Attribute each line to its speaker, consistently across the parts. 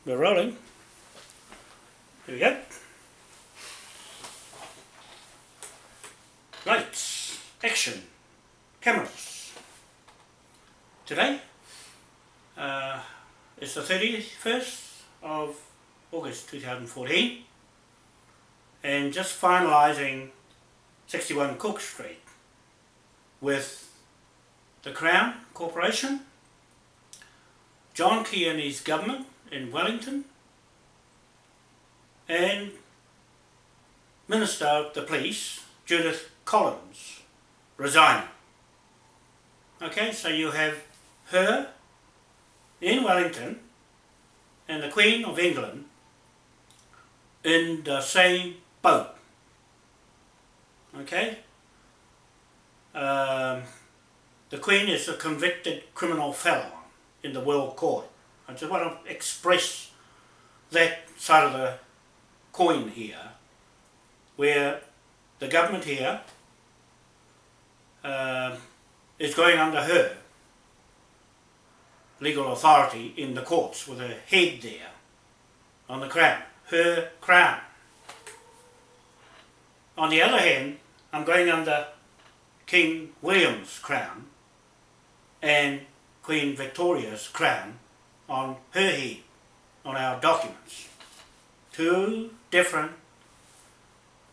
Speaker 1: We're rolling. Here we go. Lights, action, cameras. Today is the 31st of August 2014 and just finalising 61 Cook Street with the Crown Corporation, John Key and his government in Wellington, and Minister of the Police Judith Collins resigning. Okay, so you have her in Wellington and the Queen of England in the same boat. Okay, the Queen is a convicted criminal felon in the World Court. I just want to express that side of the coin here, where the government here is going under her legal authority in the courts with her head there on the crown, her crown. On the other hand, I'm going under King William's crown and Queen Victoria's crown on her head, on our documents. Two different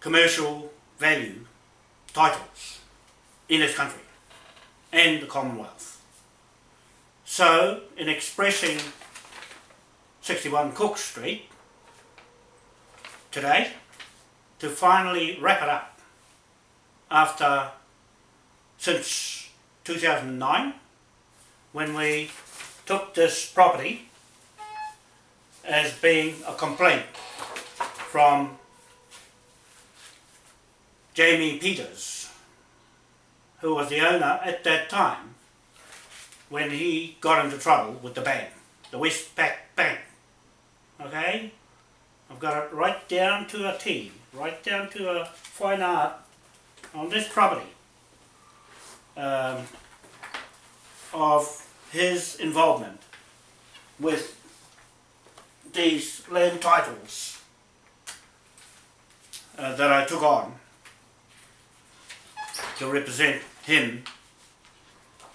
Speaker 1: commercial value titles in this country and the Commonwealth. So, in expressing 61 Cook Street today, to finally wrap it up after, since 2009, when we took this property as being a complaint from Jamie Peters, who was the owner at that time when he got into trouble with the bank, the Westpac Bank. Okay? I've got it right down to a T, right down to a fine art on this property of his involvement with these land titles that I took on to represent him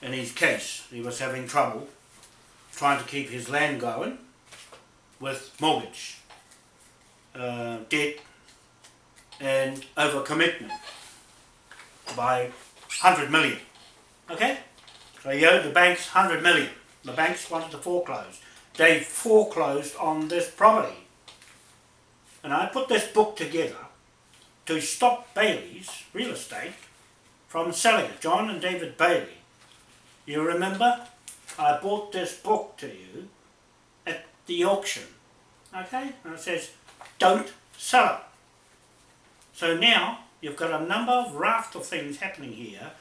Speaker 1: in his case. He was having trouble trying to keep his land going with mortgage, debt and overcommitment by 100 million. Okay? So he owed the banks 100 million. The banks wanted to foreclose. They foreclosed on this property. And I put this book together to stop Bailey's Real Estate from selling it. John and David Bailey. You remember? I bought this book to you at the auction. Okay? And it says, don't sell it. So now you've got a number of raft of things happening here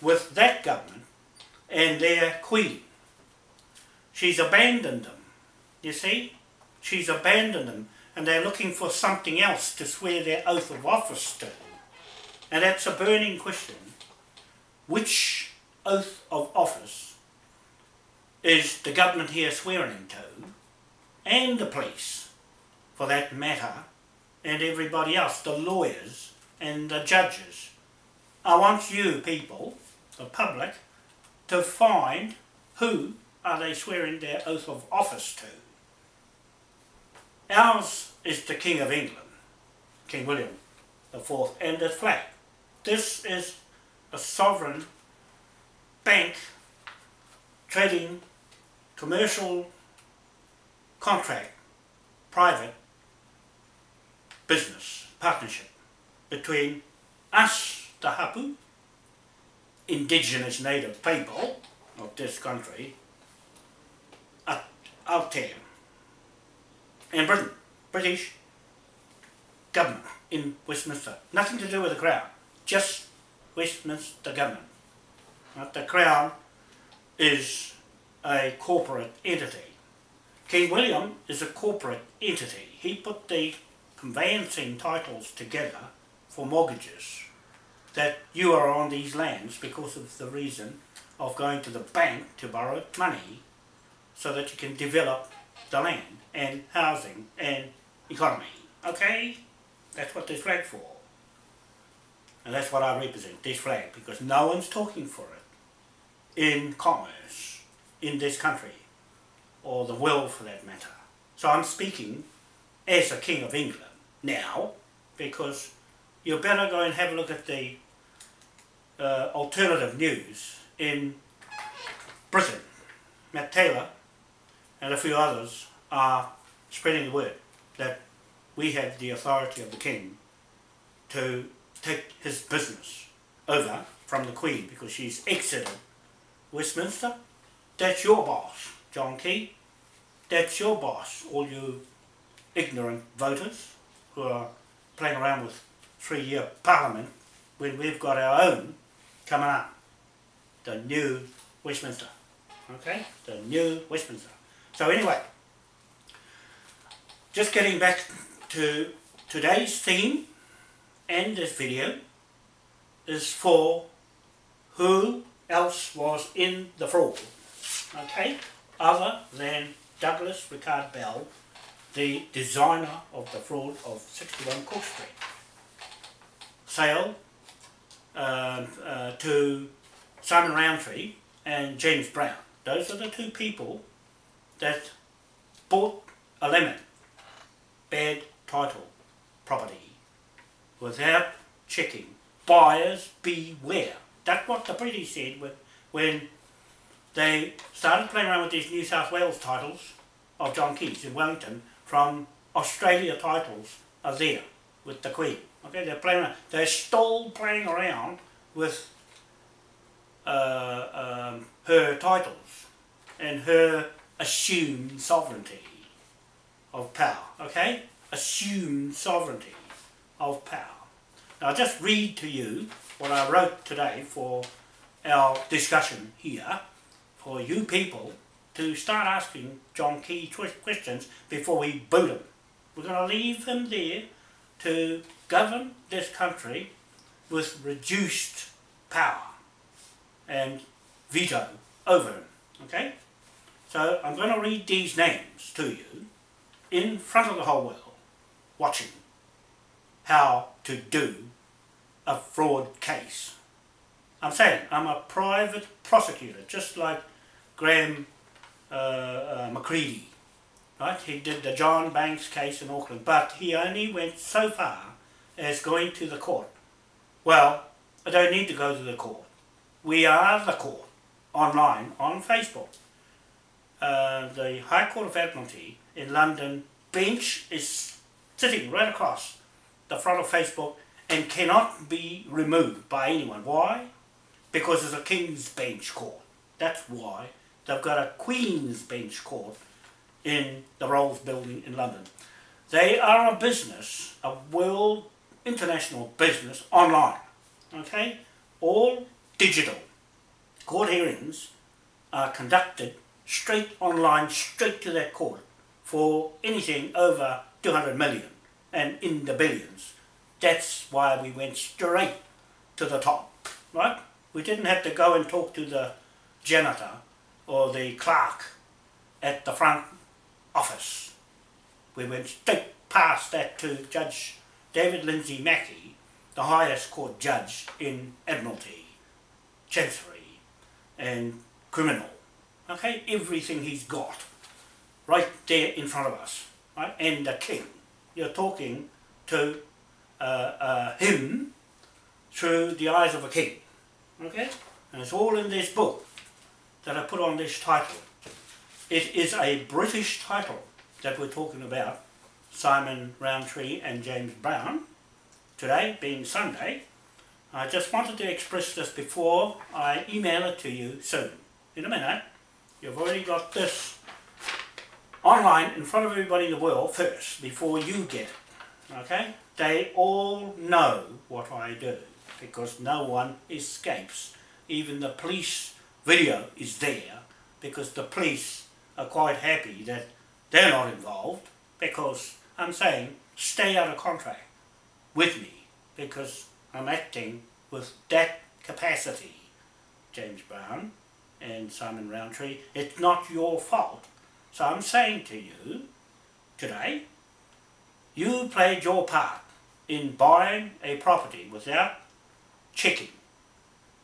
Speaker 1: with that government and their queen. She's abandoned them, you see? She's abandoned them, and they're looking for something else to swear their oath of office to. And that's a burning question. Which oath of office is the government here swearing to, and the police, for that matter, and everybody else, the lawyers and the judges? I want you people, the public, to find who are they swearing their oath of office to. Ours is the King of England, King William IV, and the flag. This is a sovereign bank trading commercial contract, private business partnership between us, the Hapu, indigenous native people of this country, out there, and Britain, British government in Westminster. Nothing to do with the Crown, just Westminster government. The Crown is a corporate entity. King William is a corporate entity. He put the conveyancing titles together for mortgages that you are on these lands because of the reason of going to the bank to borrow money so that you can develop the land and housing and economy. Okay? That's what this flag's for. And that's what I represent, this flag, because no one's talking for it in commerce in this country, or the world for that matter. So I'm speaking as a King of England now, because you better go and have a look at the alternative news in Britain. Matt Taylor and a few others are spreading the word that we have the authority of the King to take his business over from the Queen because she's exited Westminster. That's your boss, John Key. That's your boss, all you ignorant voters who are playing around with 3-year parliament when we've got our own coming up. The new Westminster. Okay? The new Westminster. So anyway, just getting back to today's theme, and this video is for who else was in the fraud, okay, other than Douglas Ricard Bell, the designer of the fraud of 61 Cook Street. Sale to Simon Roundtree and James Brown. Those are the two people that bought a lemon, bad title property, without checking. Buyers beware. That's what the British said when they started playing around with these New South Wales titles of John Keys in Wellington. From Australia titles are there with the Queen. Okay, they're playing around. They're still playing around with her titles and her assumed sovereignty of power. Okay, assumed sovereignty of power. Now I'll just read to you what I wrote today for our discussion here, for you people to start asking John Key questions before we boot him. We're going to leave him there to govern this country with reduced power and veto over him. Okay? So I'm going to read these names to you in front of the whole world, watching how to do a fraud case. I'm saying I'm a private prosecutor, just like Graham McCready, right? He did the John Banks case in Auckland, but he only went so far as going to the court. Well, I don't need to go to the court. We are the court, online, on Facebook. The High Court of Admiralty in London bench is sitting right across the front of Facebook and cannot be removed by anyone. Why? Because it's a King's Bench court. That's why. They've got a Queen's Bench court in the Rolls building in London. They are a business, a world, international business, online. Okay? All digital. Court hearings are conducted straight online, straight to that court for anything over 200 million and in the billions. That's why we went straight to the top, right? We didn't have to go and talk to the janitor or the clerk at the front office. We went straight past that to Judge David Lindsay Mackey, the highest court judge in Admiralty, Chancery and Criminal. Okay, everything he's got right there in front of us, right? And the King. You're talking to him through the eyes of a king. Okay? And it's all in this book that I put on this title. It is a British title that we're talking about, Simon Roundtree and James Brown. Today being Sunday, I just wanted to express this before I email it to you soon. In a minute, you've already got this online in front of everybody in the world first, before you get it. Okay? They all know what I do, because no one escapes. Even the police video is there, because the police are quite happy that they're not involved, because I'm saying stay out of contract with me, because I'm acting with that capacity. James Brown and Simon Roundtree, it's not your fault So I'm saying to you today, you played your part in buying a property without checking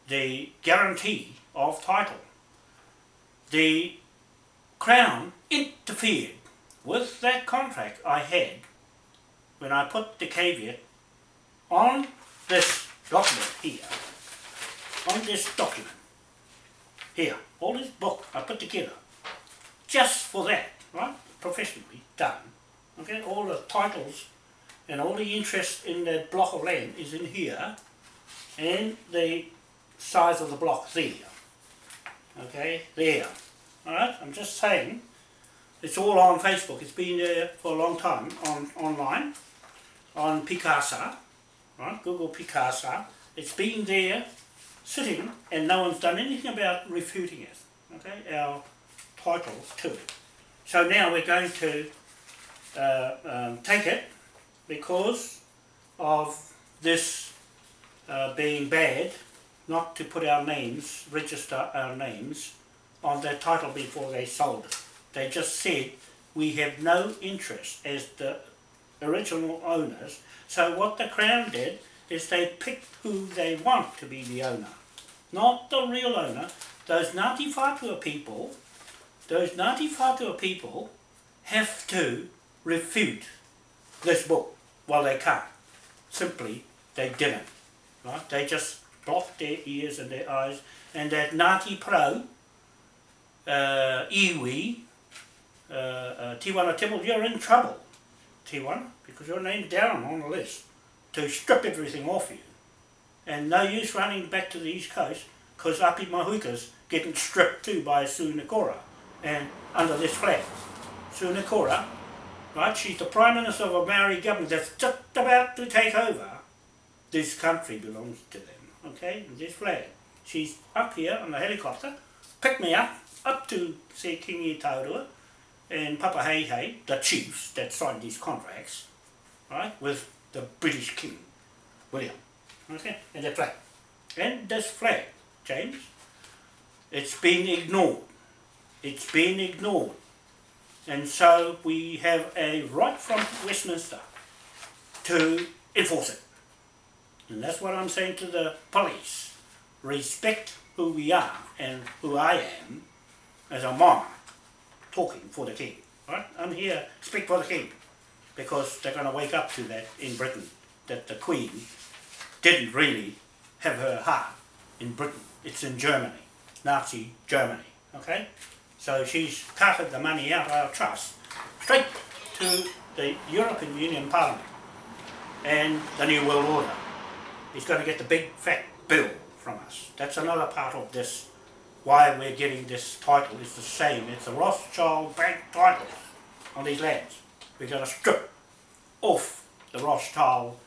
Speaker 1: the guarantee of title. The Crown interfered with that contract I had when I put the caveat on this document here, on this document here, all this book I put together just for that, right, professionally done, okay, all the titles and all the interest in that block of land is in here, and the size of the block there, okay, there, alright, I'm just saying, it's all on Facebook, it's been there for a long time, online, on Picasa, right, Google Picasa, it's been there, sitting, and no one's done anything about refuting it, okay, our title to it. So now we're going to take it because of this being bad, not to put our names, register our names on their title before they sold it. They just said we have no interest as the original owners. So what the Crown did is they picked who they want to be the owner, not the real owner. Those Ngāti Whātua people, have to refute this book. Well, they can't. Simply, they didn't. Right? They just blocked their ears and their eyes, and that Ngāti Pro, iwi, Tiwana Temple, you're in trouble, Tiwana, because your name's down on the list to strip everything off you. And no use running back to the East Coast, because Api Mahuika's getting stripped too by Sunakora, and under this flag. Sunakora, right, she's the Prime Minister of a Maori government that's just about to take over. This country belongs to them, okay, this flag. She's up here on the helicopter, picked me up to see Kingi Taurua and Papa Hei Hei, the chiefs that signed these contracts, right, with the British King, William, okay, and the flag. And this flag, James, it's been ignored. It's been ignored. And so we have a right from Westminster to enforce it. And that's what I'm saying to the police. Respect who we are and who I am as a monarch talking for the King. Right? I'm here to speak for the King because they're going to wake up to that in Britain, that the Queen didn't really have her heart in Britain. It's in Germany, Nazi Germany. Okay? So she's carted the money out of our trust straight to the European Union Parliament and the New World Order. He's going to get the big fat bill from us. That's another part of this, why we're getting this title. It's the same. It's the Rothschild bank titles on these lands. We're going to strip off the Rothschild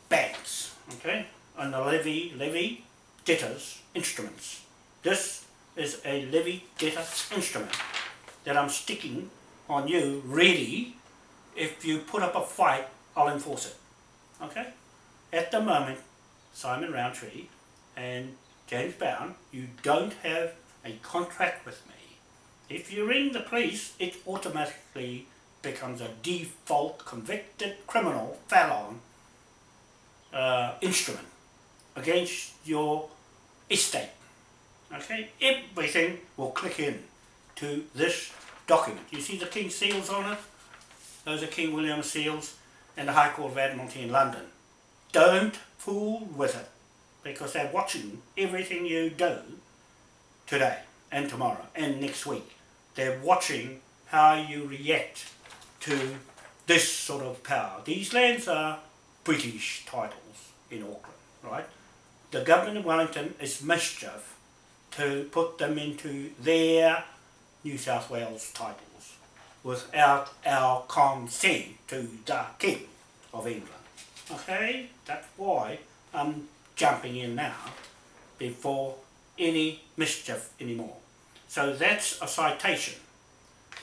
Speaker 1: banks, okay, and the levy debtors instruments. This is a levy debtor instrument that I'm sticking on you ready. If you put up a fight, I'll enforce it. Okay? At the moment, Simon Roundtree and James Bowen, you don't have a contract with me. If you ring the police, it automatically becomes a default convicted criminal felon instrument against your estate. Okay, everything will click in to this document. You see the King's seals on it? Those are King William's seals and the High Court of Admiralty in London. Don't fool with it, because they're watching everything you do today and tomorrow and next week. They're watching how you react to this sort of power. These lands are British titles in Auckland, right? The government of Wellington is mischief to put them into their New South Wales titles without our consent to the King of England. Okay, that's why I'm jumping in now before any mischief anymore. So that's a citation,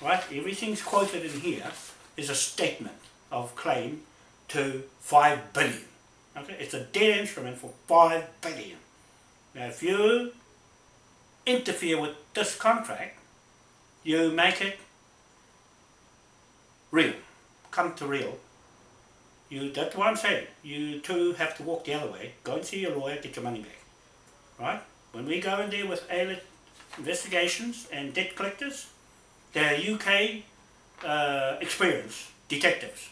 Speaker 1: right? Everything's quoted in here is a statement of claim to 5 billion. Okay, it's a dead instrument for 5 billion. Now if you interfere with this contract, you make it real, come to real, that's what I'm saying. You two have to walk the other way. Go and see your lawyer, get your money back. Right? When we go in there with AILET investigations and debt collectors, they're UK experienced detectives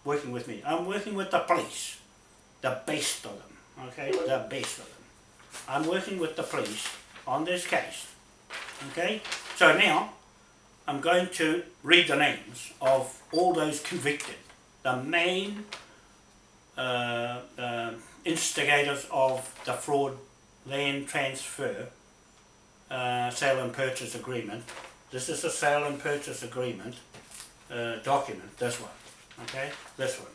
Speaker 1: working with me. I'm working with the police, the best of them, okay, the best of them. I'm working with the police on this case, okay. So now I'm going to read the names of all those convicted, the main instigators of the fraud land transfer sale and purchase agreement. This is a sale and purchase agreement document, this one, okay, this one.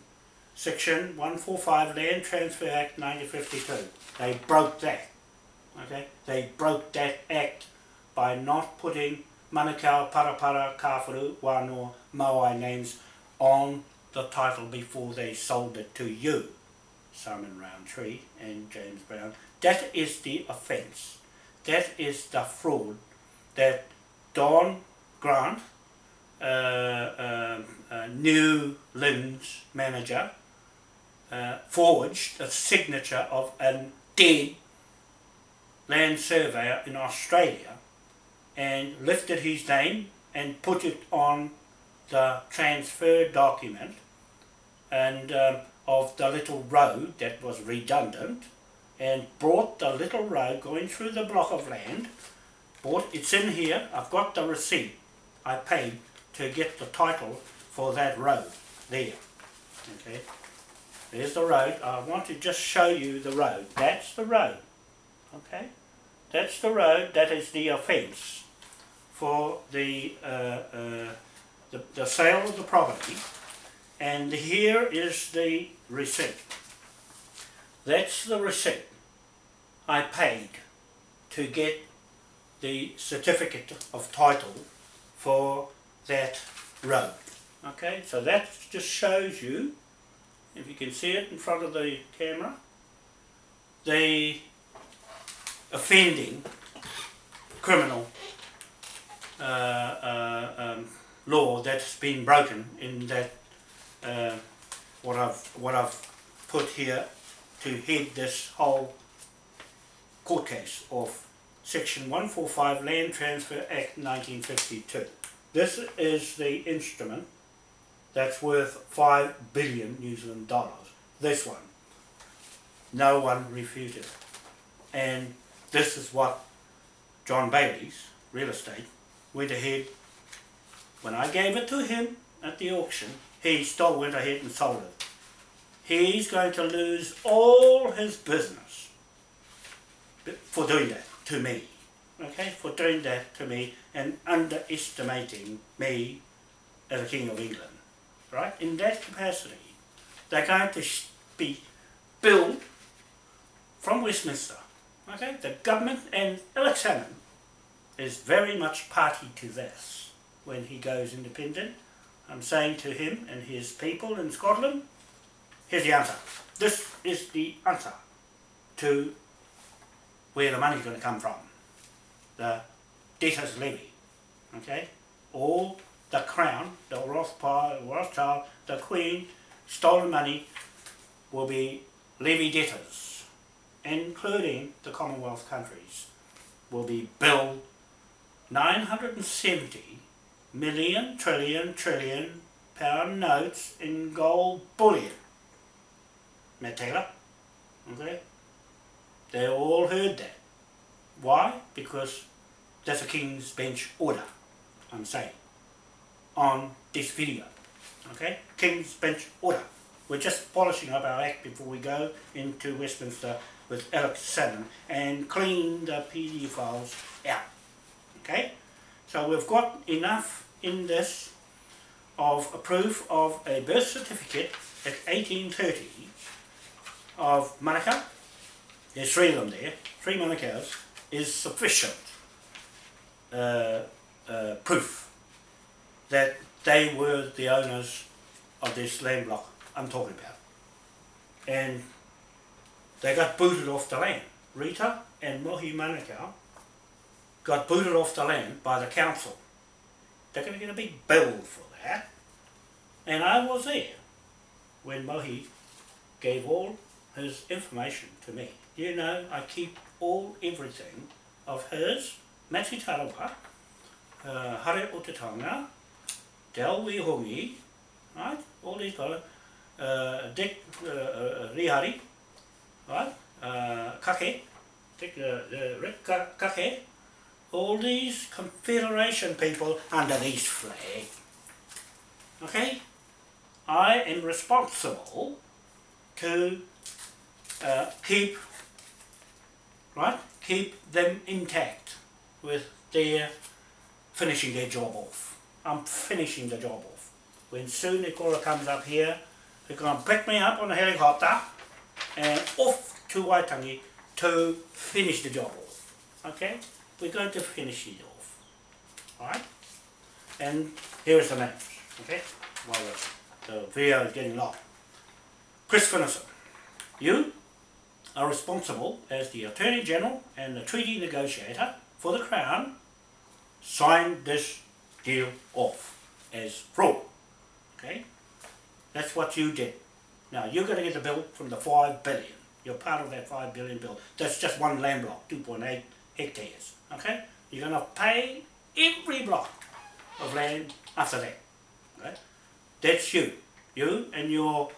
Speaker 1: Section 145 Land Transfer Act 1952. They broke that, okay, they broke that act by not putting Manukau, Parapara, Kawharu, Wanoa, Maui names on the title before they sold it to you, Simon Roundtree and James Brown. That is the offence. That is the fraud that Don Grant, New Lynn's manager, forged a signature of a dead land surveyor in Australia and lifted his name and put it on the transfer document and of the little road that was redundant, and brought the little road going through the block of land. It's in here, I've got the receipt I paid to get the title for that road there. Okay, there's the road. I want to just show you the road. That's the road. Okay, that's the road. That is the offence for the sale of the property. And here is the receipt. That's the receipt I paid to get the certificate of title for that road. Okay, so that just shows you, if you can see it in front of the camera, the offending criminal law that's been broken in that what I've put here to head this whole court case of Section 145 Land Transfer Act 1952. This is the instrument that's worth 5 billion New Zealand dollars. This one. No one refuted. And this is what John Bailey's real estate went ahead. When I gave it to him at the auction, he still went ahead and sold it. He's going to lose all his business for doing that to me. Okay, for doing that to me and underestimating me as a King of England. Right? In that capacity, they're going to be billed from Westminster. Okay, the government, and Alex Salmond is very much party to this when he goes independent. I'm saying to him and his people in Scotland, here's the answer. This is the answer to where the money's going to come from. The debtors levy. Okay? All the crown, the Rothschild, the Queen, stolen money will be levy debtors, including the Commonwealth countries, will be billed 970 million, trillion pound notes in gold bullion. Matt Taylor, okay? They all heard that. Why? Because that's a King's Bench order, I'm saying, on this video, okay? King's Bench order. We're just polishing up our act before we go into Westminster with Alex Salmond and clean the PD files out, okay? So we've got enough in this of a proof of a birth certificate at 1830 of Manukau. There's 3 of them there, 3 Manukaus, is sufficient proof that they were the owners of this land block I'm talking about. And they got booted off the land. Rita and Mohi Manukau got booted off the land by the council. They're going to get a big bill for that. And I was there when Mohi gave all his information to me. You know, I keep everything of hers, Mati Tarawa, Hare Otatanga, Delwi Hongi, right? All these guys, Dick Rihari, right? Kake, Dick Rick Kake, all these Confederation people under these flag. Okay? I am responsible to keep them intact with their finishing their job off. I'm finishing the job off. When soon Nikora comes up here, they're going to pick me up on a helicopter and off to Waitangi to finish the job off. Okay? We're going to finish it off. Alright? And here's the names. Okay? While the video is getting long. Chris Finnison, you are responsible as the Attorney General and the treaty negotiator for the Crown. Sign this deal off as fraud. Okay? That's what you did. Now you're going to get the bill from the 5 billion. You're part of that 5 billion bill. That's just one land block, 2.8 hectares. Okay? You're going to pay every block of land after that. Okay? That's you. You and your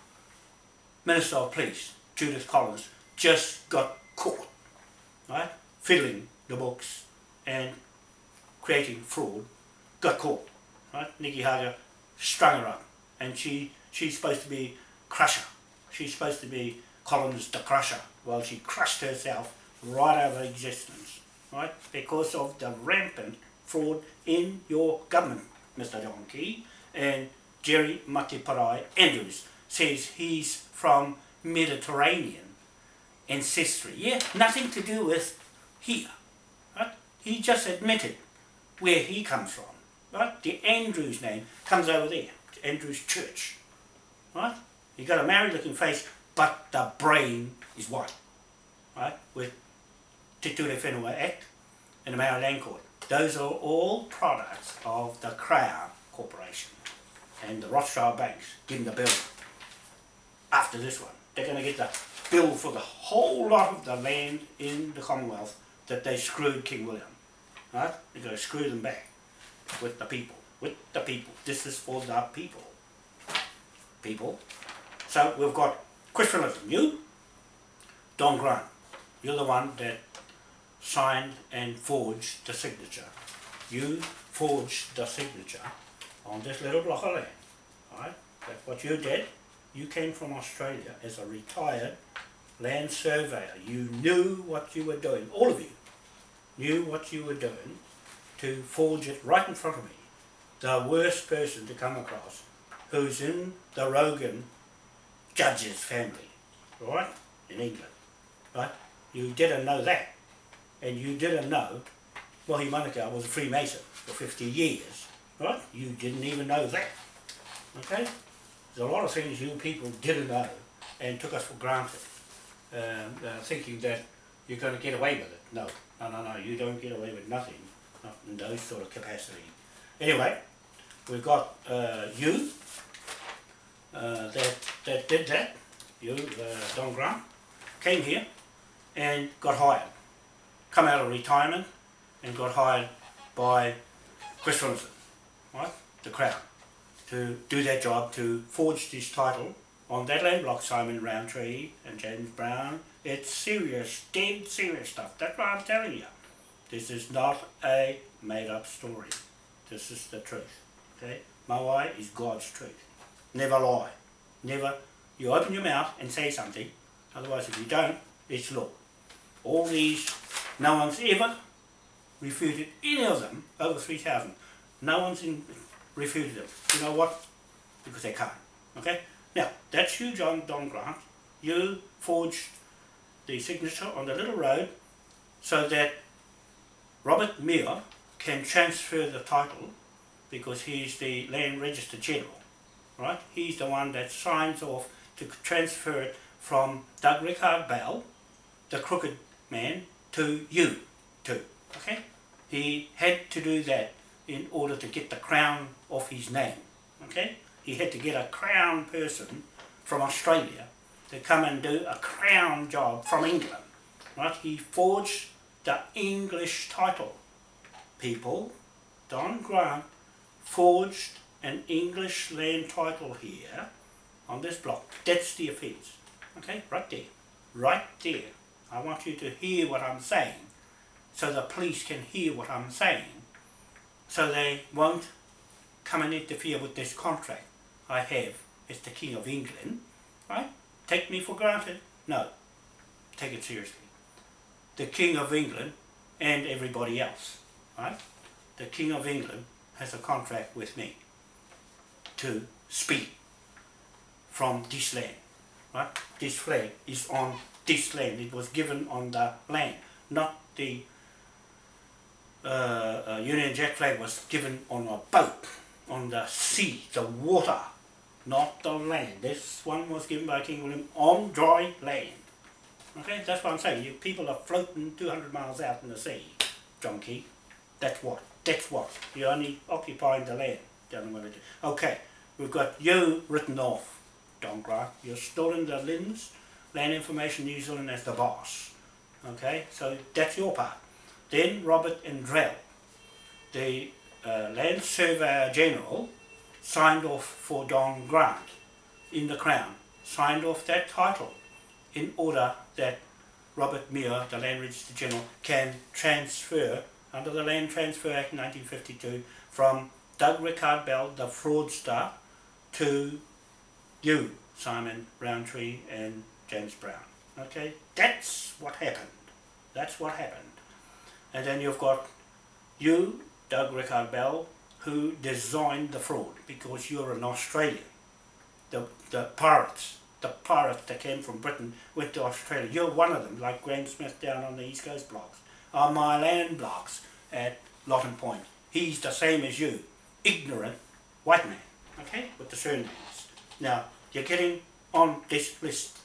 Speaker 1: Minister of Police, Judith Collins, just got caught, right? Fiddling the books and creating fraud, got caught, right? Nikki Hager strung her up, and she's supposed to be crusher. She's supposed to be Collins the crusher. Well, she crushed herself right out of existence, right? Because of the rampant fraud in your government, Mr. John Key. And Jerry Matiparai Andrews says he's from Mediterranean ancestry. Yeah, nothing to do with here. Right? He just admitted where he comes from. Right? The Andrews name comes over there, Andrews Church. Right? You got a married looking face, but the brain is white. Right? With Te Ture Whenua Act and the Maori Land Court. Those are all products of the Crown Corporation and the Rothschild banks getting the bill after this one. They're going to get the bill for the whole lot of the land in the Commonwealth that they screwed King William. Right? They're going to screw them back with the people. With the people. This is for the people. People. So we've got Chris Finnison, you, Don Grant. You're the one that signed and forged the signature. You forged the signature on this little block of land. Right? That's what you did. You came from Australia as a retired land surveyor. You knew what you were doing. All of you knew what you were doing to forge it right in front of me. The worst person to come across, who's in the Rogan judge's family, right, in England, right? You didn't know that. And you didn't know Mohi Manukau was a Freemason for 50 years, right? You didn't even know that, okay? There's a lot of things you people didn't know and took us for granted, thinking that you're going to get away with it. No, you don't get away with nothing, not in those sort of capacity. Anyway, we've got you that did that. You, Don Grant, came here and got hired. Come out of retirement and got hired by Chris Finnison, right, the Crown, to do that job, to forge this title on that land block, Simon Roundtree and James Brown. It's serious, dead serious stuff. That's what I'm telling you. This is not a made-up story. This is the truth. Okay? Mawai is God's truth. Never lie. Never. You open your mouth and say something. Otherwise, if you don't, it's law. All these, no one's ever refuted any of them, over 3,000. No one's refuted them. You know what? Because they can't. Okay? Now, that's you, Don Grant. You forged the signature on the little road so that Robert Muir can transfer the title because he's the Land Register General. Right? He's the one that signs off to transfer it from Doug Rickard Bell, the crooked man, to you two. Okay? He had to do that in order to get the crown off his name. Okay? he had to get a Crown person from Australia to come and do a Crown job from England. Right? He forged the English title. People, Don Grant forged an English land title here on this block. That's the offence. Okay, right there. Right there. I want you to hear what I'm saying, so the police can hear what I'm saying, so they won't come and interfere with this contract I have as the King of England. Right? Take me for granted? No. Take it seriously. The King of England and everybody else. Right? The King of England has a contract with me to speak from this land. Right? This flag is on this land. It was given on the land, not the Union Jack flag was given on a boat, on the sea, the water, not the land. This one was given by King William on dry land. Okay, that's what I'm saying. You people are floating 200 miles out in the sea, John Key. That's what. That's what. You're only occupying the land. Okay, we've got you written off, Don Grant. You're still in the LINZ, Land Information New Zealand, as the boss. Okay, so that's your part. Then Robert Ndrell, the Land Surveyor General, signed off for Don Grant in the Crown, signed off that title in order that Robert Muir, the Land Register General, can transfer under the Land Transfer Act 1952 from Doug Rickard Bell, the fraudster, to you, Simon Rowntree and James Brown. Okay, that's what happened. That's what happened. And then you've got you, Doug Rickard Bell, who designed the fraud, because you're an Australian. The pirates that came from Britain went to Australia. You're one of them, like Graham Smith down on the East Coast blocks, on my land blocks at Lawton Point. He's the same as you, ignorant white man, okay, with the surnames. Now, you're getting on this list,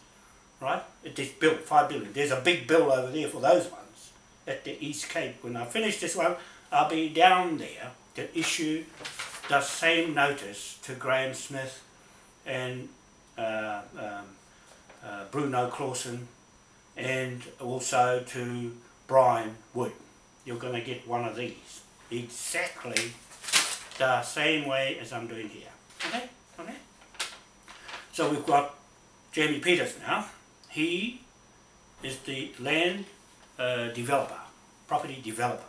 Speaker 1: right, at this bill, 5 billion. There's a big bill over there for those ones at the East Cape. When I finish this one, I'll be down there to issue the same notice to Graham Smith and Bruno Clausen, and also to Brian Wood. You're going to get one of these exactly the same way as I'm doing here. Okay? Okay? So we've got Jamie Peters now. He is the land developer, property developer.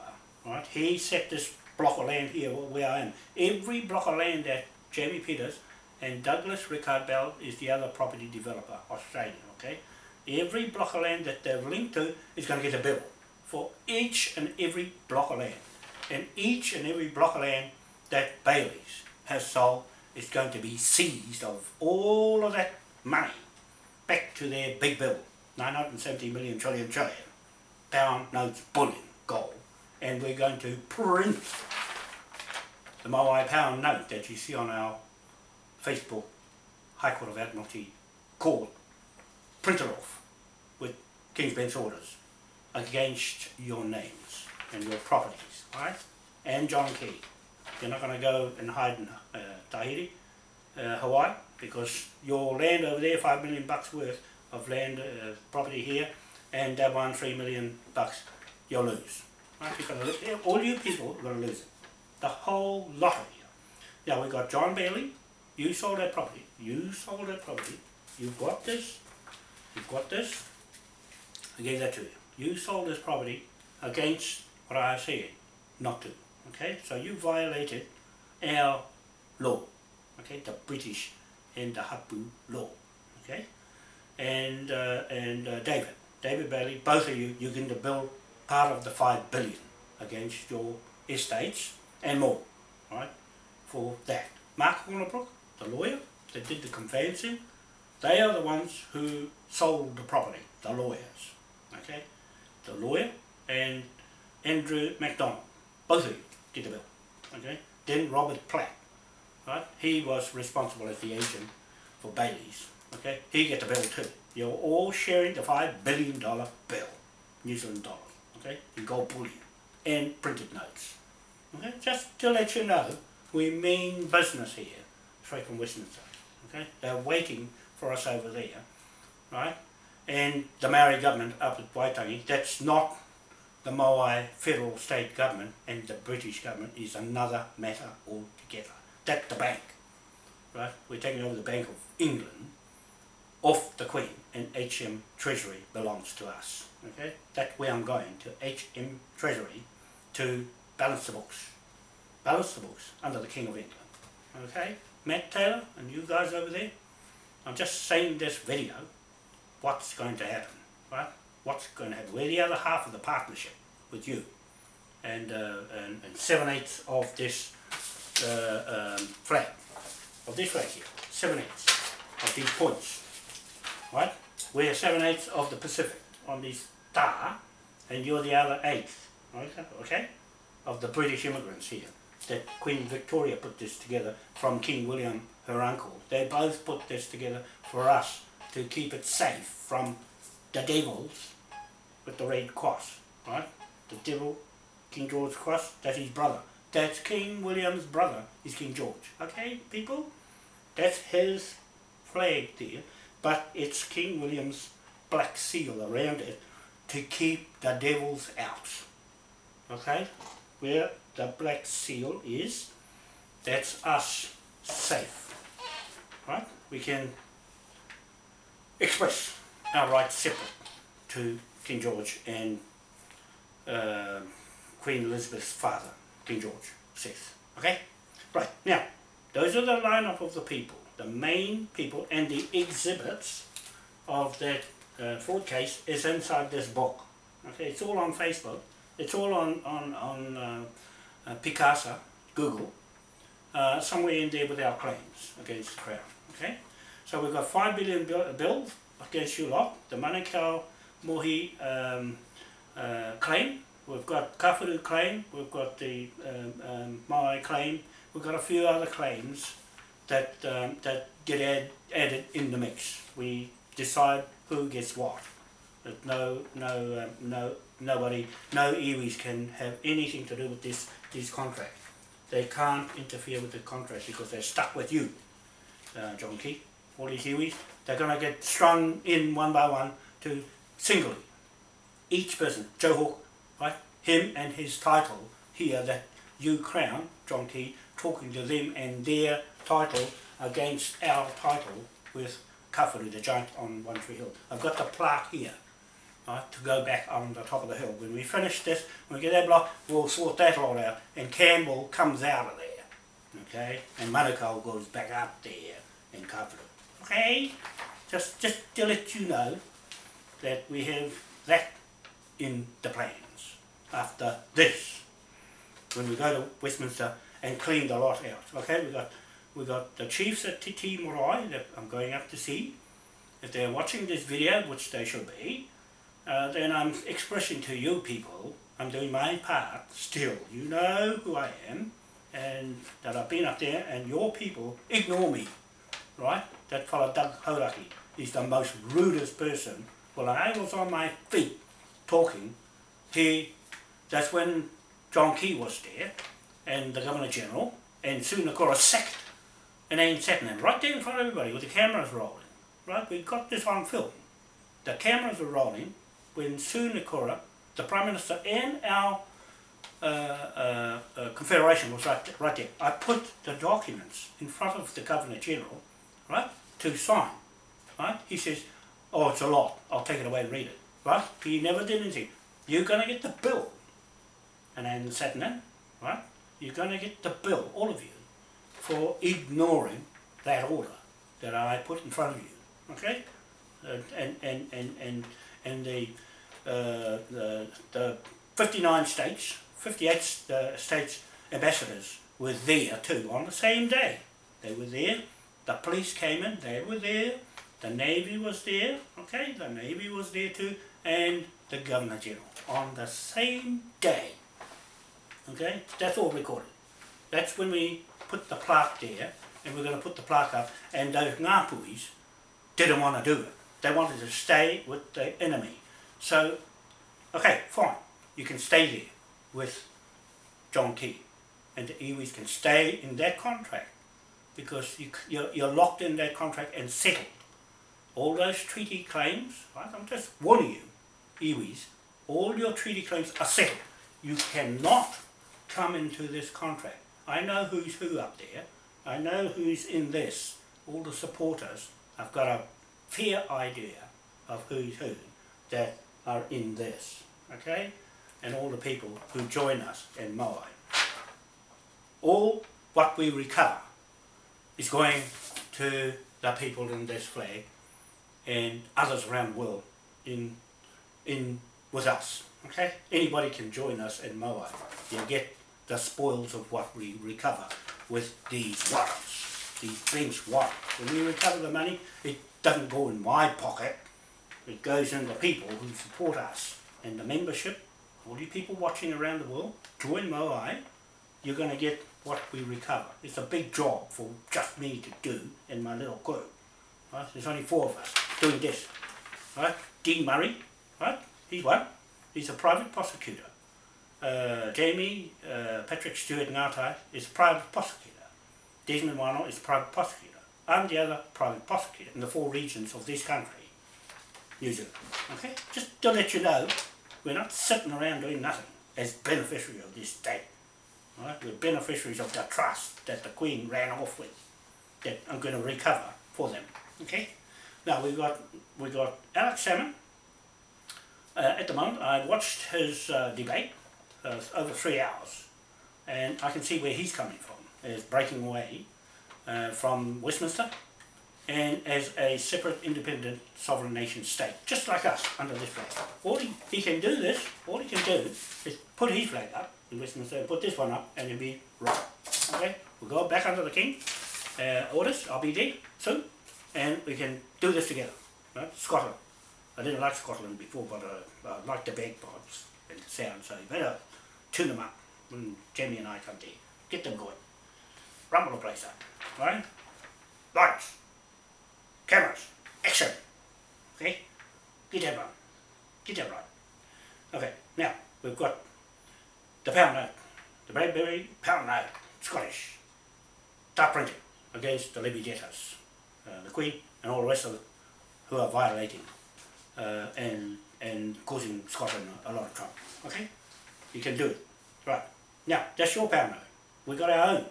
Speaker 1: Right? He set this block of land here where I am. Every block of land that Jamie Peters and Douglas Rickard Bell is the other property developer, Australian, okay? Every block of land that they're linked to is going to get a bill for each and every block of land. And each and every block of land that Bailey's has sold is going to be seized of all of that money back to their big bill, 970 million trillion pound notes, bullion, gold. And we're going to print the Moai pound note that you see on our Facebook High Court of Admiralty court, print it off with King's Bench orders against your names and your properties, right? And John Key. You're not going to go and hide in Tahiti, Hawaii, because your land over there, $5 million worth of land, property here, and that one, $3 million, you'll lose. Right? You're gonna lose. All you people are going to lose it. The whole lot of you. Now we've got John Bailey. You sold that property. You sold that property. You've got this. You've got this. I gave that to you. You sold this property against what I said not to. Okay? So you violated our law. Okay? The British and the Hapu law. Okay? And David Bailey, both of you, you're going to build part of the $5 billion against your estates and more. Right? For that. Mark Hornbrook, the lawyer that did the conveyancing, they are the ones who sold the property, the lawyers, okay? The lawyer and Andrew MacDonald, both of you did the bill, okay? Then Robert Platt, right? He was responsible as the agent for Bailey's, okay? He got the bill too. You're all sharing the $5 billion bill, New Zealand dollars, okay? In gold bullion and printed notes, okay? Just to let you know, we mean business here. straight from Westminster. Okay, they're waiting for us over there, right? And the Maori government up at Waitangi, that's not the Moai federal state government, and the British government is another matter altogether. That's the bank, right? We're taking over the Bank of England off the Queen, and HM Treasury belongs to us. Okay, that's where I'm going, to HM Treasury, to balance the books under the King of England. Okay, Matt Taylor and you guys over there, I'm just saying this video, what's going to happen, right? What's going to happen? We're the other half of the partnership with you, and 7/8 of this flag, here, 7/8 of these points, right? We're 7/8 of the Pacific on this star, and you're the other 8th, okay, of the British immigrants here. That Queen Victoria put this together from King William, her uncle. They both put this together for us to keep it safe from the devils with the red cross, right? The devil, King George's cross, that's his brother. That's King William's brother, is King George. Okay, people? That's his flag there, but it's King William's black seal around it to keep the devils out. Okay? Where the black seal is, that's us safe. Right? We can express our rights separate to King George and Queen Elizabeth's father, King George VI. Okay? Right, now, those are the lineup of the people, the main people, and the exhibits of that fraud case is inside this book. Okay, it's all on Facebook, it's all on Picasa, Google, somewhere in there with our claims against the Crown. Okay, so we've got 5 billion bill against you lot, the Manukau Mohi claim, we've got Kawhuru claim, we've got the Maui claim, we've got a few other claims that that get added in the mix. We decide who gets what. But nobody, no iwis can have anything to do with this contract. They can't interfere with the contract because they're stuck with you, John Key. All these iwis, they're going to get strung in one by one to singly. Each person, Joe Hawke, right? Him and his title here that you crown, John Key, talking to them and their title against our title with Kawhuru, the giant on One Tree Hill. I've got the plaque here, right, to go back on the top of the hill. When we finish this, when we get that block, we'll sort that lot out, and Campbell comes out of there, okay, and Manukau goes back up there in Kawhuru. Okay, just to let you know that we have that in the plans after this, when we go to Westminster and clean the lot out. Okay, we got the chiefs at Titi Marae that I'm going up to see. If they're watching this video, which they should be, then I'm expressing to you people, I'm doing my part still. You know who I am, and that I've been up there, and your people ignore me, right? That fellow Doug Hauraki is the most rudest person. Well, I was on my feet talking, that's when John Key was there, and the Governor General, and Sunakura sacked and then sat in right there in front of everybody with the cameras rolling. Right, we got this on film. The cameras were rolling when Sunakura, the Prime Minister, and our Confederation was right there. I put the documents in front of the Governor General, right, to sign. Right, he says, "Oh, it's a lot. I'll take it away and read it." Right, he never did anything. You're going to get the bill, and then sat in, right. You're going to get the bill, all of you, for ignoring that order that I put in front of you, okay? And the 59 states, 58 states ambassadors were there too on the same day. They were there. The police came in. They were there. The Navy was there. Okay, the Navy was there too, and the Governor General on the same day. Okay, that's all recorded. That's when we put the plaque there, and we're going to put the plaque up, and those Ngāpuis didn't want to do it. They wanted to stay with the enemy. So, okay, fine, you can stay there with John Key, and the iwis can stay in that contract, because you're locked in that contract and settled. All those treaty claims, right? I'm just warning you, iwis, all your treaty claims are settled. You cannot come into this contract. I know who's who up there. I know who's in this. All the supporters, I've got a fair idea of who's who that are in this, okay? And all the people who join us in Moai. All what we recover is going to the people in this flag and others around the world in with us, okay? Anybody can join us in Moai. You get the spoils of what we recover with these warrants, these bench warrants. When we recover the money, it doesn't go in my pocket, it goes in the people who support us. And the membership, all you people watching around the world, join Moai, you're going to get what we recover. It's a big job for just me to do in my little crew. Right? There's only 4 of us doing this. Right? Dean Murray, right? He's one. He's a private prosecutor. Jamie Patrick Stewart Ngatai is a private prosecutor. Desmond Wanoa is a private prosecutor. I'm the other private prosecutor in the 4 regions of this country, New Zealand. Okay? Just to let you know, we're not sitting around doing nothing as beneficiaries of this state. Right? We're beneficiaries of the trust that the Queen ran off with, that I'm going to recover for them. Okay? Now we got Alex Salmon. At the moment, I watched his debate over 3 hours, and I can see where he's coming from. As breaking away from Westminster, and as a separate, independent, sovereign nation state, just like us under this flag. All he can do this. All he can do is put his flag up in Westminster, and put this one up, and he'll be right. Okay, we'll go back under the King orders. I'll be there soon, and we can do this together. Right? Scotland. I didn't like Scotland before, but I like the bagpipes and the sound, so you better tune them up when Jamie and I come there. Get them going. Rumble the place up. Right? Lights. Cameras. Action. Okay? Get that right. Get that right. Okay, now we've got the pound note. The Bradbury pound note. Scottish. Start printing against the levy debtors. The Queen and all the rest of them who are violating and causing Scotland a lot of trouble. Okay? You can do it. Right. Now, that's your pound note. We got our own.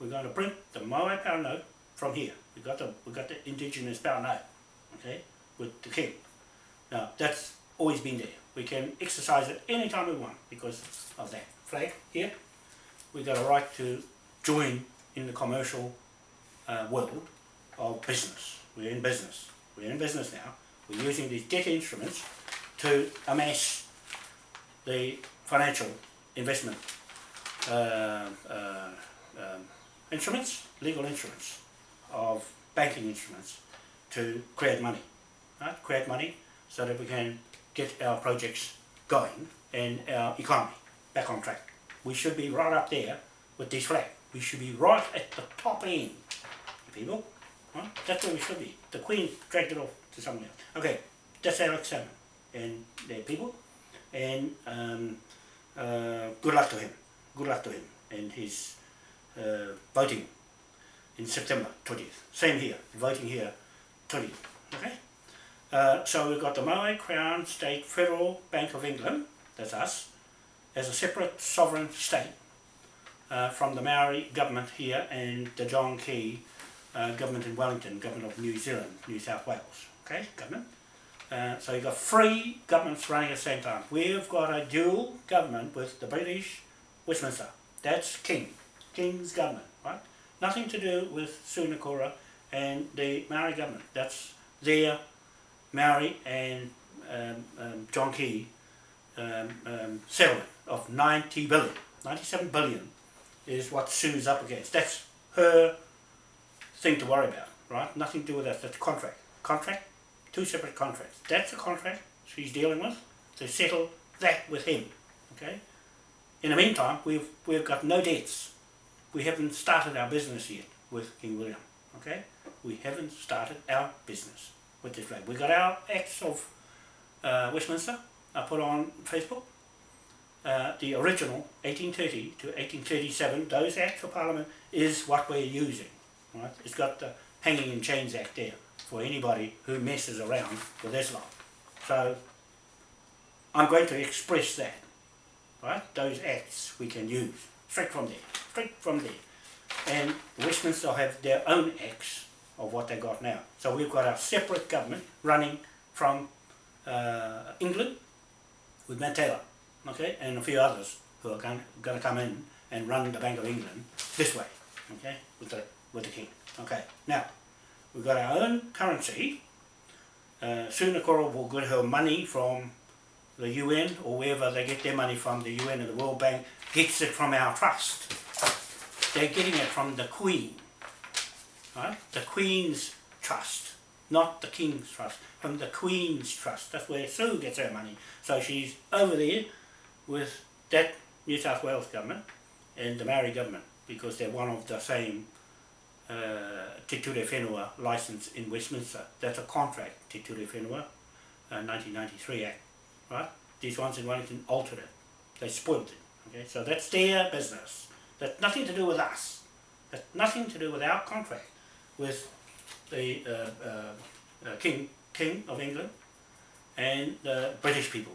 Speaker 1: We're going to print the Moai pound note from here. We got the indigenous pound note. Okay? With the King. Now, that's always been there. We can exercise it anytime we want because of that flag here. We got a right to join in the commercial world of business. We're in business. We're in business now. We're using these debt instruments to amass the financial investment instruments, legal instruments, of banking instruments to create money. Right? Create money so that we can get our projects going and our economy back on track. We should be right up there with this flag. We should be right at the top end, people. Right? That's where we should be. The Queen dragged it off to somewhere else. Okay, that's Alex Salmon and their people, and good luck to him. Good luck to him and his voting in September 20th. Same here, voting here 20th. Okay. So we've got the Moai Crown State Federal Bank of England, that's us, as a separate sovereign state from the Maori government here and the John Key government in Wellington, government of New Zealand, New South Wales, okay, government. So you've got 3 governments running at the same time. We've got a dual government with the British Westminster. That's King's government, right? Nothing to do with Sunakura and the Maori government. That's their Maori and John Key settlement of 90 billion. 97 billion is what Sue's up against. That's her thing to worry about, right? Nothing to do with us. That's a contract. Contract? 2 separate contracts. That's a contract she's dealing with to settle that with him. Okay? In the meantime, we've got no debts. We haven't started our business yet with King William. Okay? We haven't started our business with this flag. We got our Acts of Westminster. I put on Facebook. The original 1830 to 1837, those Acts of Parliament is what we're using. right? It's got the Hanging in Chains Act there for anybody who messes around with this lot. So I'm going to express that, right? Those acts we can use straight from there. And Westminster have their own acts of what they got now. So we've got a separate government running from England with Matt Taylor, okay, and a few others who are going to come in and run the Bank of England this way, okay, with the King. Okay, now we've got our own currency. Sooner Kora will get her money from the UN or wherever they get their money from, the UN and the World Bank gets it from our trust. They're getting it from the Queen, right? The Queen's trust, not the King's trust, from the Queen's trust. That's where Sue gets her money. So she's over there with that New South Wales government and the Maori government because they're one of the same Te Ture Whenua licence in Westminster. That's a contract, Te Ture Whenua, 1993 Act, right? These ones in Wellington altered it. They spoiled it, okay? So that's their business. That's nothing to do with us. That's nothing to do with our contract with the King of England and the British people,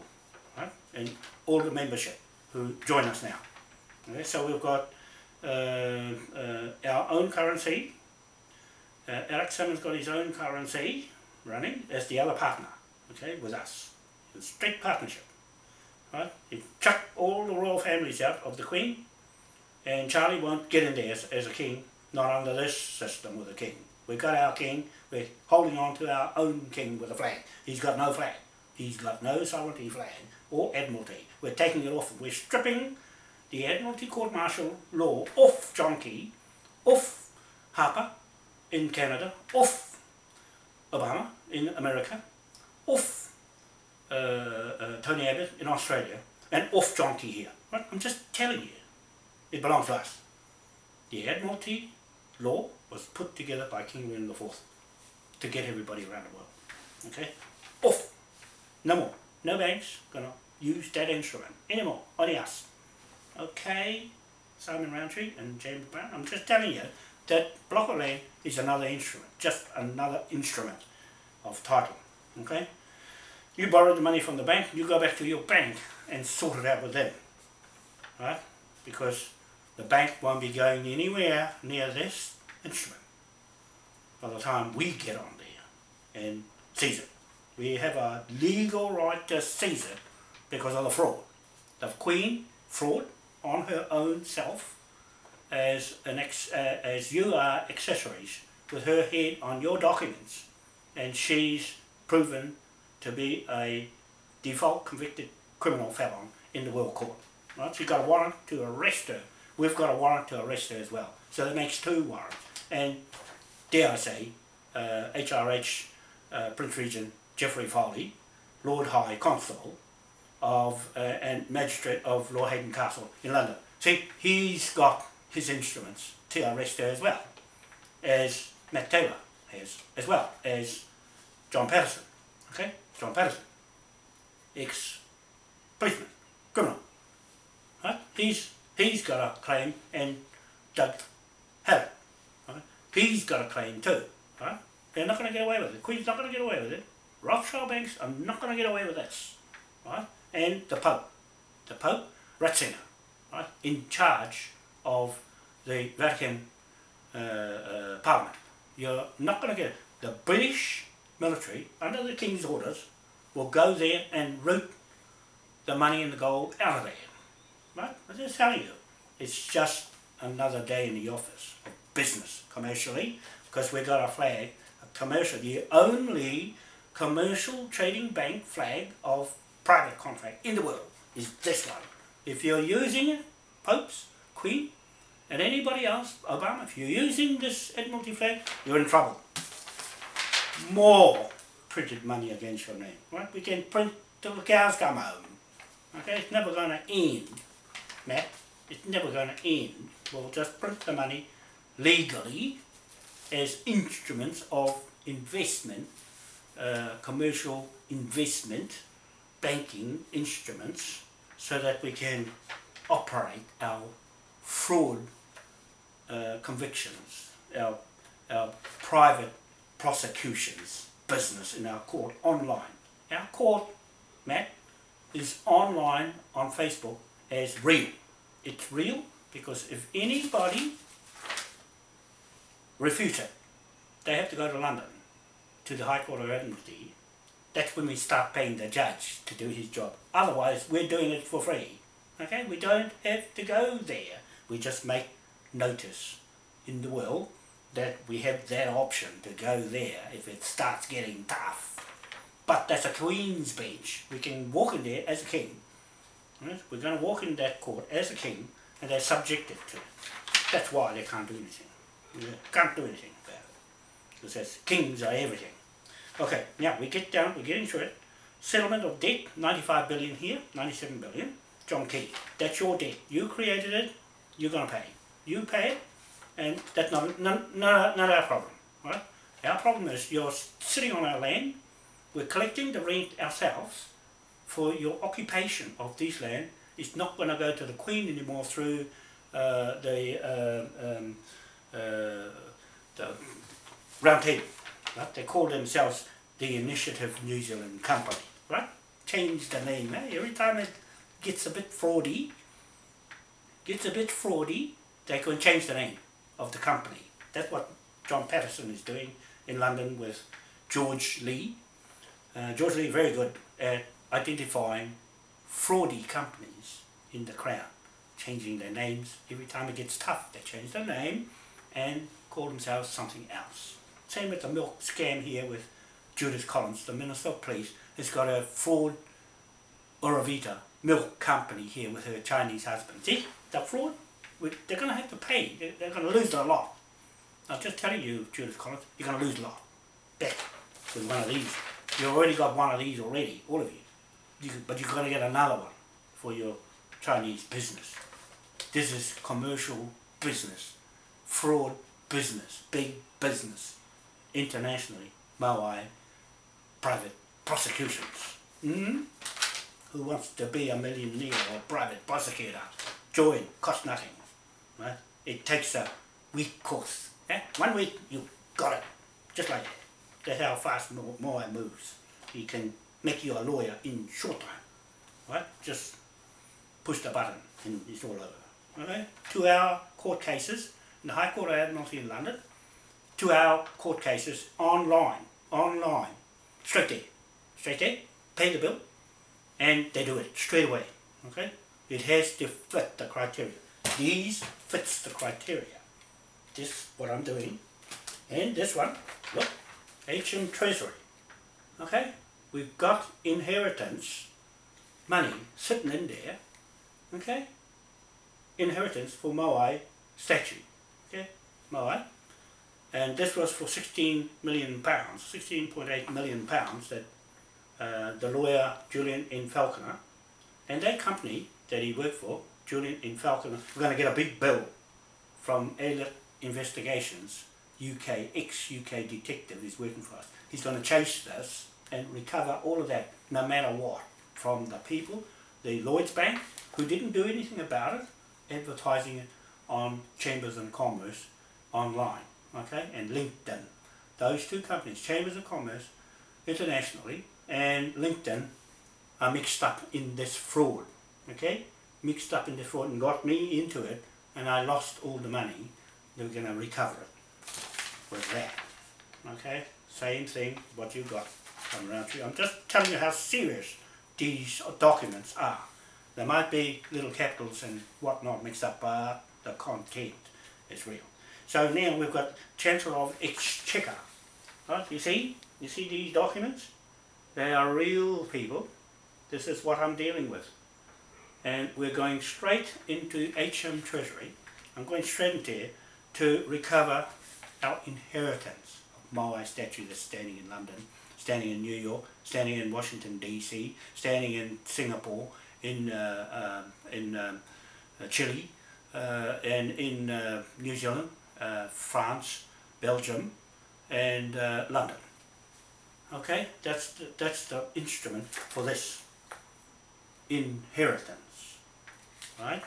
Speaker 1: right? And all the membership who join us now. Okay? So we've got our own currency. Eric Simmons got his own currency running as the other partner, okay, with us. It's straight partnership, right? You chuck all the royal families out of the Queen, and Charlie won't get in there as a king, not under this system with a king. We've got our king, we're holding on to our own king with a flag. He's got no flag. He's got no sovereignty flag or admiralty. We're taking it off. We're stripping the Admiralty Court Martial law off John Key, off Harper in Canada, off Obama in America, off Tony Abbott in Australia, and off John Key here. Right? I'm just telling you. It belongs to us. The Admiralty law was put together by King William IV to get everybody around the world. Okay? Off. No more. No banks gonna use that instrument anymore. Only us. Okay, Simon Roundtree and James Brown. I'm just telling you that block of land is another instrument. Just another instrument of title. Okay? You borrow the money from the bank, you go back to your bank and sort it out with them. Right? Because the bank won't be going anywhere near this instrument by the time we get on there and seize it. We have a legal right to seize it because of the fraud. The Queen fraud on her own self as you are accessories with her head on your documents, and she's proven to be a default convicted criminal felon in the World Court. Right? She's got a warrant to arrest her. We've got a warrant to arrest her as well. So that makes 2 warrants. And dare I say, HRH Prince Regent Geoffrey Foley, Lord High Constable of and Magistrate of Lord Hayden Castle in London. See, he's got his instruments to arrest her as well, as Matt Taylor has, as well as John Patterson. Okay, John Patterson, ex-policeman, criminal. Right? He's got a claim, and Doug Hallett. Right? He's got a claim too. Right? They're not going to get away with it. The Queen's not going to get away with it. Rothschild banks are not going to get away with this. Right? And the Pope, Ratzinger, right? In charge of the Vatican Parliament. You're not going to get it. The British military, under the King's orders, will go there and root the money and the gold out of there. Right? I'm just telling you, it's just another day in the office of business, commercially, because we've got a flag, a commercial, the only commercial trading bank flag of private contract in the world is this one. If you're using it, Popes, Queen, and anybody else, Obama, if you're using this Admiralty flag, you're in trouble. More printed money against your name. Right? We can print till the cows come home. Okay, it's never going to end, Matt. It's never going to end. We'll just print the money legally as instruments of investment, commercial investment, banking instruments, so that we can operate our fraud convictions, our our private prosecutions business in our court online. Our court, Matt, is online on Facebook as real. It's real because if anybody refutes it, they have to go to London, to the High Court of Admiralty. That's when we start paying the judge to do his job. Otherwise, we're doing it for free. Okay, we don't have to go there. We just make notice in the will that we have that option to go there if it starts getting tough. But that's a Queen's bench. We can walk in there as a king. Right? We're going to walk in that court as a king, and they're subjected to it. That's why they can't do anything. They can't do anything about it. Because as kings are everything. Okay, now we get into it. Settlement of debt, 95 billion here, 97 billion. John Key, that's your debt. You created it, you're going to pay. You pay it, and that's not our problem. Right? Our problem is you're sitting on our land, we're collecting the rent ourselves for your occupation of this land. It's not going to go to the Queen anymore through the Round Table. Right? They call themselves the Initiative New Zealand Company. Right? Change the name. Eh? Every time it gets a bit fraudy, they can change the name of the company. That's what John Patterson is doing in London with George Lee. George Lee is very good at identifying fraudy companies in the Crown, changing their names. Every time it gets tough, they change their name and call themselves something else. Same with the milk scam here with Judith Collins, the Minister of Police, has got a fraud Orovita milk company here with her Chinese husband. See, the fraud, they're going to have to pay. They're going to lose a lot. I'm just telling you, Judith Collins, you're going to lose a lot. Back with one of these. You already got one of these already, all of you. But you're going to get another one for your Chinese business. This is commercial business, fraud business, big business, internationally, Maui, private prosecutions. Who wants to be a millionaire or private prosecutor? Join, cost nothing. Right? It takes a week course. 1 week, you got it. Just like that. That's how fast Maui moves. He can make you a lawyer in short time. Right? Just push the button and it's all over. Okay? 2-hour court cases in the High Court of Admiralty in London. 2-hour court cases online. Straight there. Pay the bill. And they do it straight away. Okay? It has to fit the criteria. These fits the criteria. This what I'm doing. And this one, look, HM Treasury. Okay? We've got inheritance money sitting in there. Okay? Inheritance for Moai statue. Okay? Moai. And this was for £16 million, £16.8 million that the lawyer Julian N. Falconer and that company that he worked for, Julian N. Falconer, we're going to get a big bill from Aylett Investigations, UK, ex-UK detective is working for us. He's going to chase this and recover all of that, no matter what, from the people, the Lloyds Bank, who didn't do anything about it, advertising it on Chambers and Commerce online, okay, and LinkedIn. Those two companies, Chambers of Commerce internationally and LinkedIn, are mixed up in this fraud, okay, mixed up in this fraud and got me into it, and I lost all the money. They're going to recover it with that, okay, same thing what you got coming around to you. I'm just telling you how serious these documents are. There might be little capitals and whatnot mixed up, but the content is real. So now we've got Chancellor of Exchequer, right? You see these documents? They are real people. This is what I'm dealing with. And we're going straight into HM Treasury. I'm going straight into there to recover our inheritance of Moai statue that's standing in London, standing in New York, standing in Washington DC, standing in Singapore, in Chile, and in New Zealand, France, Belgium, and London. Okay, that's the instrument for this inheritance, right?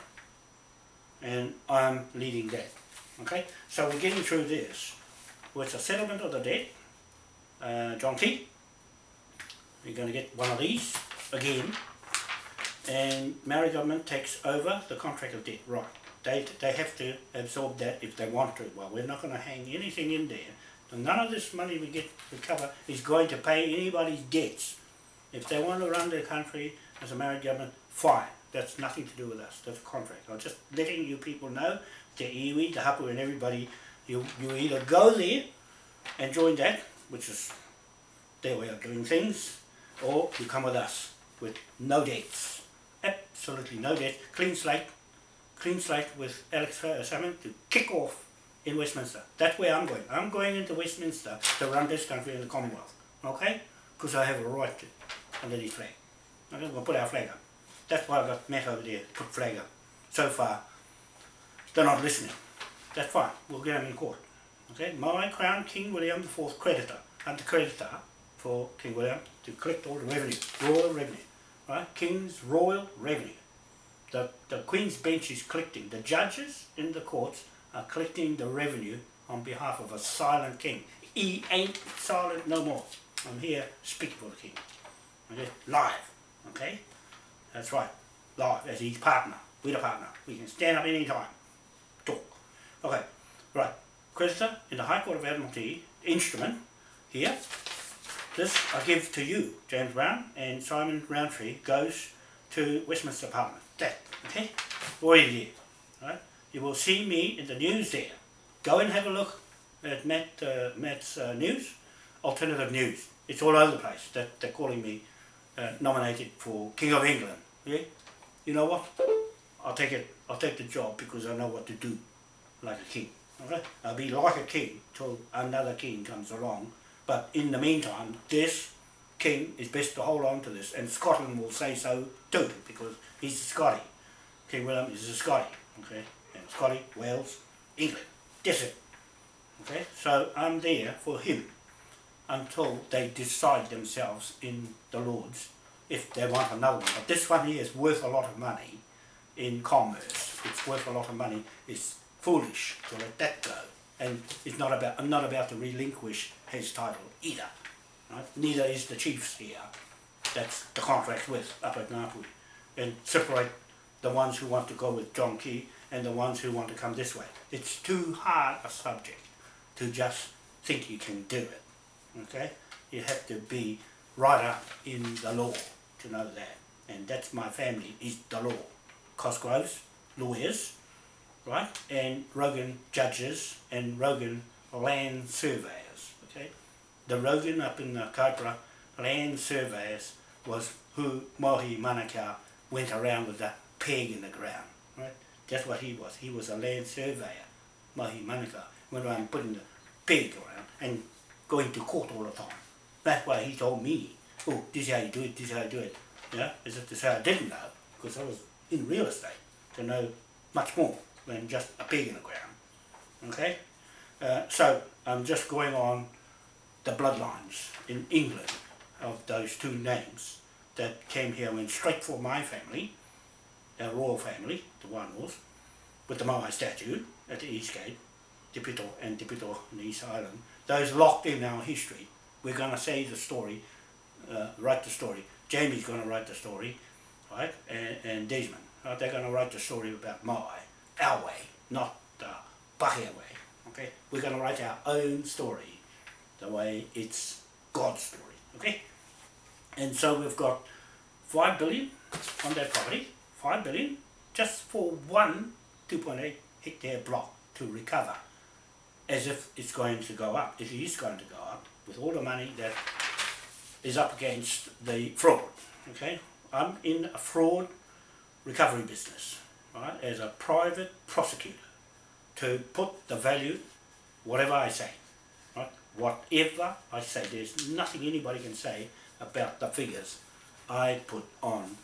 Speaker 1: And I'm leading that. Okay, so we're getting through this. towards the settlement of the debt, John Key, you're going to get one of these again, and Maori government takes over the contract of debt. Right, they have to absorb that if they want to. Well, we're not going to hang anything in there. So none of this money we get recover is going to pay anybody's debts. If they want to run their country as a Maori government, fine. That's nothing to do with us. That's a contract. I'm just letting you people know, the iwi, the hapu and everybody, you either go there and join that, which is their way of doing things, or you come with us with no debts. Absolutely no debt. Clean slate with Alex Salmon to kick off in Westminster. That's where I'm going. I'm going into Westminster to run this country in the Commonwealth. Okay? Because I have a right to, under the flag. Okay, we're going to put our flag up. That's why I've got Matt over there, put flag up. So far, they're not listening. That's fine. We'll get them in court. Okay? My Crown King William IV creditor. I'm the creditor for King William to collect all the revenue, royal revenue. Right? King's royal revenue. The Queen's bench is collecting. The judges in the courts are collecting the revenue on behalf of a silent king. He ain't silent no more. I'm here speaking for the king. Okay? Live. Okay? That's right. Live as his partner. We're the partner. We can stand up any time. Talk. Okay. Right. Creditor in the High Court of Admiralty instrument here. This I give to you, James Brown, and Simon Roundtree goes to Westminster Parliament. That, okay? Already there. Right? You will see me in the news there. Go and have a look at Matt's news, alternative news. It's all over the place. They're calling me nominated for King of England. Yeah? You know what? I'll take it. I'll take the job because I know what to do, like a king. Okay? I'll be like a king till another king comes along. But in the meantime, this king is best to hold on to this, and Scotland will say so too, because he's a Scotty. King William is a Scotty, okay? And Scotty, Wales, England. That's it. Okay? So I'm there for him until they decide themselves in the Lords if they want another one. But this one here is worth a lot of money in commerce. It's worth a lot of money. It's foolish to let that go. And it's not about, I'm not about to relinquish his title either. Right? Neither is the chiefs here. That's the contract with up at Ngāpui. And separate the ones who want to go with John Key and the ones who want to come this way. It's too hard a subject to just think you can do it. Okay? You have to be right up in the law to know that. And that's my family, is the law. Cosgroves, lawyers, right? And Rogan judges and Rogan land surveyors. Okay? The Rogan up in the Kaipara land surveyors was who Mohi Manukau went around with a peg in the ground. Right? That's what he was. He was a land surveyor. Mohi Manukau went around putting the peg around and going to court all the time. That's why he told me, oh, this is how you do it, this is how you do it. Yeah? As if to say I didn't know, because I was in real estate to know much more than just a peg in the ground. Okay? So I'm just going on the bloodlines in England of those two names that came here, went straight for my family, our royal family, the Wanoas, with the Maui statue at the East Gate, Te Pito and Te Pito in the East Island. Those locked in our history. We're going to say the story, write the story. Jamie's going to write the story, right? And Desmond, right? They're going to write the story about Maui, our way, not the Pahia way. Okay? We're going to write our own story, the way it's God's story. Okay? And so we've got 5 billion on that property, 5 billion just for one 2.8 hectare block to recover, as if it's going to go up. It is going to go up with all the money that is up against the fraud. Okay, I'm in a fraud recovery business, right? As a private prosecutor, to put the value, whatever I say, right? Whatever I say, there's nothing anybody can say about the figures I put on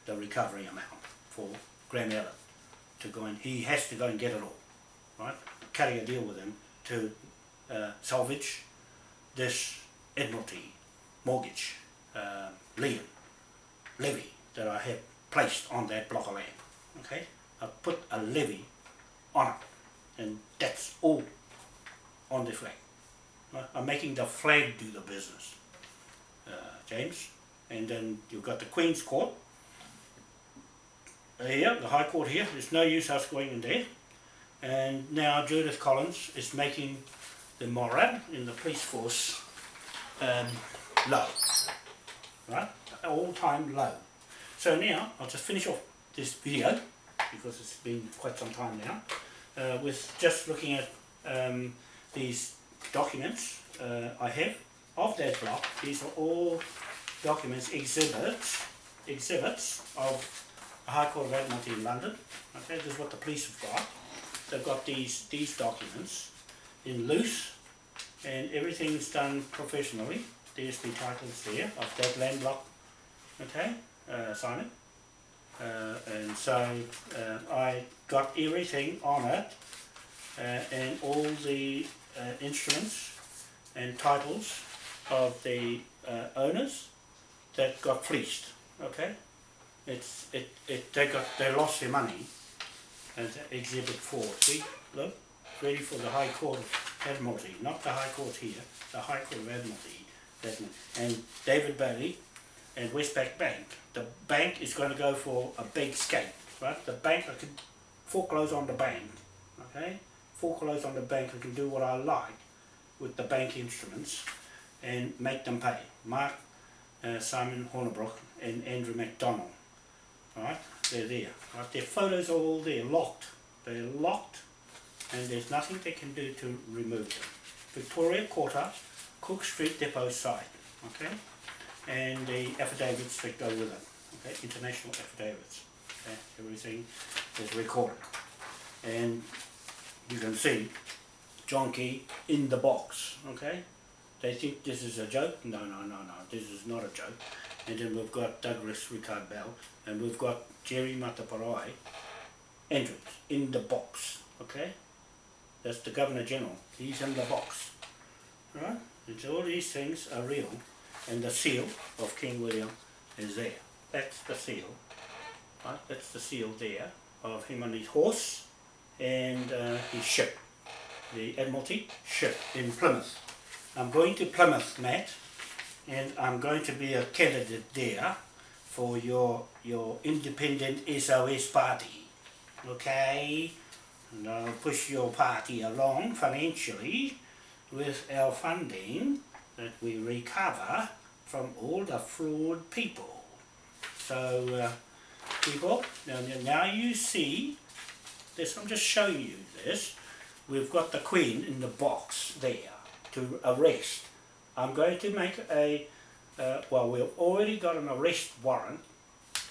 Speaker 1: the recovery amount for Graham Allen to go in. He has to go and get it all, right? Cutting a deal with him to salvage this Admiralty mortgage levy that I have placed on that block of land. Okay, I put a levy on it, and that's all on the flag. Right? I'm making the flag do the business, James. And then you've got the Queen's Court here, the High Court here. There's no use us going in there. And now Judith Collins is making the morale in the police force low, right? All-time low. So now I'll just finish off this video because it's been quite some time now with just looking at these documents I have of that block. These are all documents, exhibits of the High Court of Admiralty in London. Okay, this is what the police have got. They've got these documents in loose, and everything's done professionally. There's the titles there of that land block. Okay, Simon. And so I got everything on it, and all the instruments and titles of the owners that got fleeced. Okay, they lost their money. And Exhibit 4. See, look, ready for the High Court of Admiralty, not the High Court here, the High Court of Admiralty. And David Bailey and Westpac Bank. The bank is going to go for a big skate, right? The bank, I can foreclose on the bank, okay? Foreclose on the bank, I can do what I like with the bank instruments and make them pay. Mark, Simon Hornibrook and Andrew MacDonald, right? They're there, right? Their photos are all there, locked. They're locked and there's nothing they can do to remove them. Victoria Quarter, Cook Street Depot site, okay? And the affidavits that go with it, okay? International affidavits, okay? Everything is recorded. And you can see John Key in the box, okay? They think this is a joke. No, this is not a joke. And then we've got Douglas Ricard Bell, and we've got Jerry Mataparai Andrews in the box, okay? That's the Governor General, he's in the box, right? And all these things are real, and the seal of King William is there. That's the seal, right? That's the seal there of him on his horse and his ship, the Admiralty ship in Plymouth. I'm going to Plymouth, Matt, and I'm going to be a candidate there for your independent SOS party, okay? And I'll push your party along financially with our funding that we recover from all the fraud people. So people, now you see this, I'm just showing you this. We've got the Queen in the box there to arrest. I'm going to make a, well, we've already got an arrest warrant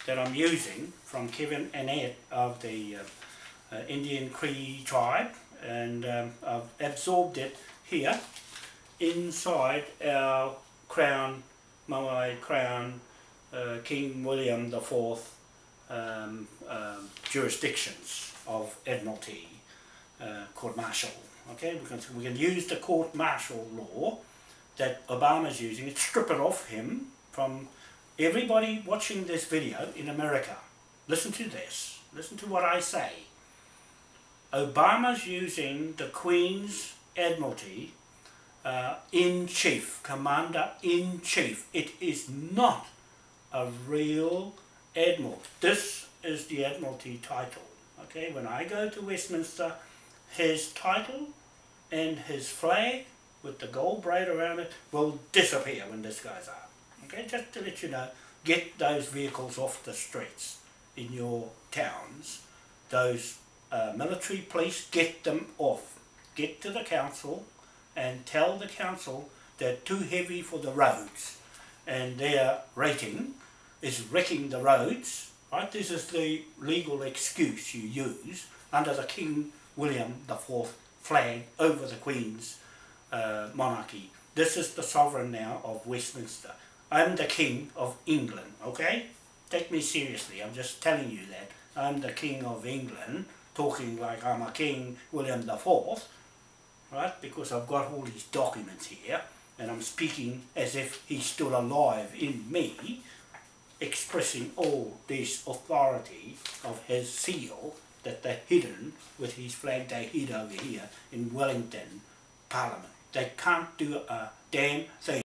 Speaker 1: that I'm using from Kevin and Ed of the Indian Cree tribe, and I've absorbed it here inside our Crown, Moai Crown, King William IV jurisdictions of Admiralty, court martial. Okay, we can use the court martial law that Obama's using and strip it off him from everybody watching this video in America. Listen to this. Listen to what I say. Obama's using the Queen's Admiralty in-chief, Commander-in-Chief. It is not a real Admiral. This is the Admiralty title. Okay, when I go to Westminster, his title and his flag with the gold braid around it will disappear when this goes up. Okay, just to let you know, get those vehicles off the streets in your towns. Those military police, get them off. Get to the council and tell the council they're too heavy for the roads and their rating is wrecking the roads. Right? This is the legal excuse you use under the King William IV flag over the Queen's monarchy. This is the sovereign now of Westminster. I'm the King of England, okay? Take me seriously, I'm just telling you that. I'm the King of England, talking like I'm a King William IV, right? Because I've got all these documents here, and I'm speaking as if he's still alive in me, expressing all this authority of his seal that they're hidden with his flag they hid over here in Wellington Parliament. They can't do a damn thing.